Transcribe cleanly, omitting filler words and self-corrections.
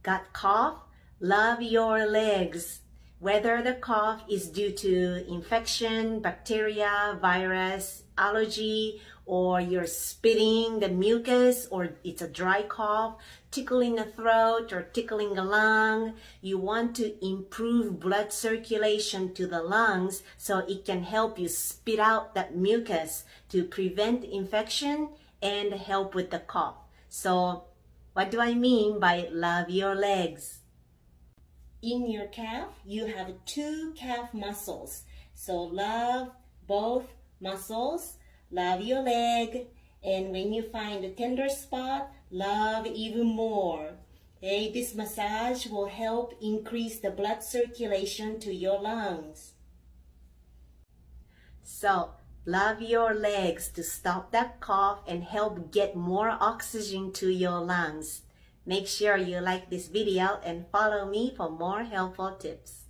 Got cough? Love your legs. Whether the cough is due to infection, bacteria, virus, allergy, or you're spitting the mucus, or it's a dry cough, tickling the throat or tickling the lung, you want to improve blood circulation to the lungs so it can help you spit out that mucus to prevent infection and help with the cough. So what do I mean by love your legs? In your calf, you have two calf muscles. So love both muscles, love your leg, and when you find a tender spot, love even more. Okay, this massage will help increase the blood circulation to your lungs. So, love your legs to stop that cough and help get more oxygen to your lungs. Make sure you like this video and follow me for more helpful tips.